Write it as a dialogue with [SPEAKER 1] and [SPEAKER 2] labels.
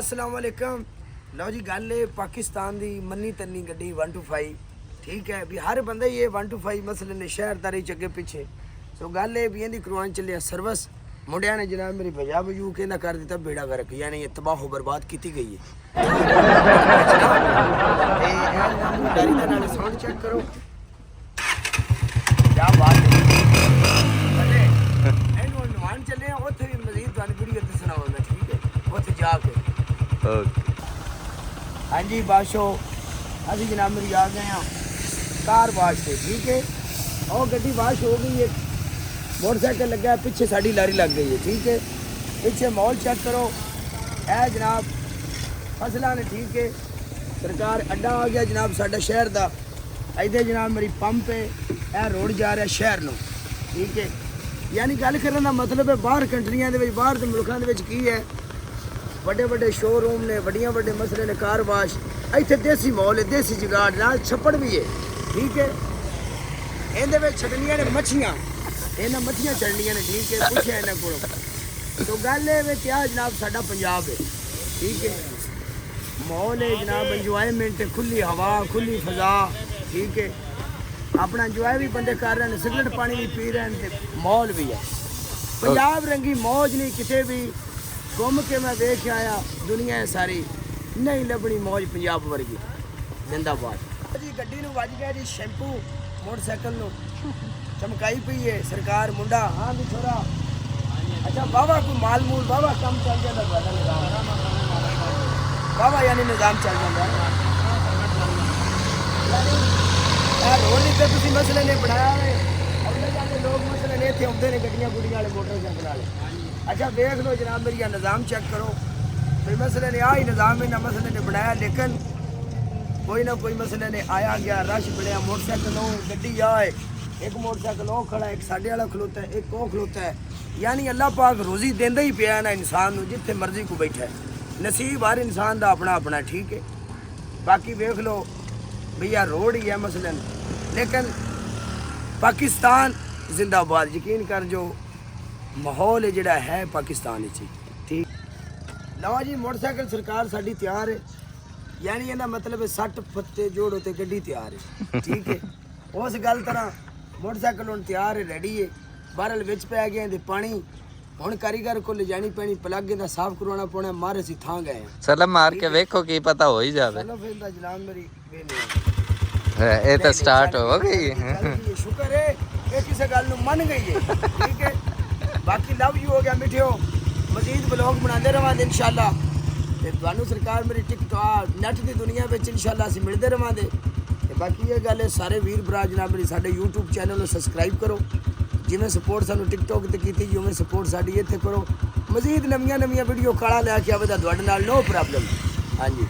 [SPEAKER 1] अस्सलाम वालेकुम। लो जी गल है पाकिस्तान दी मन्नी तन्नी गड्डी 125 ठीक है भी हर बंदा ये 125 मसले ने शहरदारी च अगे पीछे सो गल है भी इहदी करवान चले सर्विस मुंडिया ने जनाब मेरी भजा बजू के ना कर दिता बेड़ा गर्क यानी ये तबाह बर्बाद की गई है। साउंड चेक करो क्या बात है नवान चले उत्थे भी मजीद तुहानू वीडियो ते सुनाऊंगा ठीक है उत्थे जाके हाँ जी बाशो अभी जनाब मेरी आ गए हैं कार वाश से ठीक है और गड्डी वाश हो गई है मोटरसाइकिल लगा है पीछे साड़ी लारी लग गई है ठीक है पीछे माहौल चेक करो है जनाब फसला ने ठीक है सरकार अड्डा आ गया जनाब साडा शहर का इधर जनाब मेरी पंप है यह रोड जा रहा शहर में ठीक है यानी गल करने का मतलब है बाहर कंट्रियां दे बाहर के मुल्कों की है बड़े बड़े शोरूम ने बड़िया बड़े मसले ने कार वाश इतने देसी माहौल है देसी जुगाड़ नाल छप्पड़ भी है ठीक है इहदे छड़नियां ने मच्छियां इन्हें मच्छियां चढ़नियां ने ठीक है पूछे इन्हों को तो गल है क्या जनाब साडा पंजाब है ठीक है माहौल है जनाब इंजॉयमेंट है खुली हवा खुली फजा ठीक है अपना इंजॉय भी बंदे कर रहे हैं सिगरेट पानी भी पी रहे हैं माहौल भी है पंजाब रंगी मौज नहीं किते भी घूम के मैं देख आया दुनिया है सारी नहीं लभनी मौज पंजाब वर्गी जिंदाबाद जी गड्डी नूं वज गया जी शैंपू मोटरसाइकिल नूं चमकाई पई है सरकार मुंडा हाँ भी थोड़ा अच्छा बाबा कोई माल मूल बाबा कम चल जाता तुहाडा निज़ाम बाबा यानी निज़ाम चल जाता रोड इतने तुसीं मसले ने बनाया है अगले जाके लोग मसले ने इत्थे आउंदे ने गड्डियां गुड्डियां वाले मोटरसाइकिल वाले अच्छा देख लो जनाब मेरी निज़ाम चेक करो फिर मसले ने आ ही निज़ाम इन्हें मसले ने बनाया लेकिन कोई ना कोई मसले ने आया गया रश बढ़िया मोटरसाइकिल हो गड्डी आए एक मोटरसाइकिल वो खड़ा एक साढ़े वाला खलोता है एक वो खलोता है यानी अल्लाह पाक रोज़ी देंदा ही पिया ना इंसान को जिथे मर्जी को बैठा है नसीब हर इंसान का अपना अपना ठीक है बाकी देख लो भैया रोड ही है मसलन लेकिन पाकिस्तान जिंदाबाद यकीन कर जो माहौल है जिहड़ा है पाकिस्तान ठीक लो जी मोटरसाइकिल सरकार साड़ी तैयार है यानी इहदा मतलब है सट पत्ते जोड़ो ते गड्डी तैयार है ठीक है उस गल तरह मोटरसाइकिल हुण तैयार है रेडी है बहरल विच पै गए इहदे पानी हुण कारीगर को ले जानी पैनी प्लग इहदा साफ करवाना पौना मार असीं थां गए हैं
[SPEAKER 2] सलाम मार के वेखो की पता हो ही जावे
[SPEAKER 1] चलो फिर जनाब मेरी
[SPEAKER 2] ये तो स्टार्ट हो गई
[SPEAKER 1] शुक्र है ये किसी गल नूं मन गई है ठीक है बाकी लव यू हो गया मिठियो मजीद ब्लॉग बनाते रहांगे इंशाल्लाह ते तुहानू सरकार मेरी टिकटॉक नैट की दुनिया में इंशाल्लाह असीं मिलते रहांगे ते बाकी ये गल है सारे वीर भरा जनाब मेरी साडे यूट्यूब चैनल नूं सबसक्राइब करो जिवें सपोर्ट सानू टिकटॉक ते कीती उवें सपोर्ट साडी इत्थे करो मजीद नवीं वीडियो काला लैके आवेगा तुहाडे नाल नो प्रॉब्लम हाँ जी।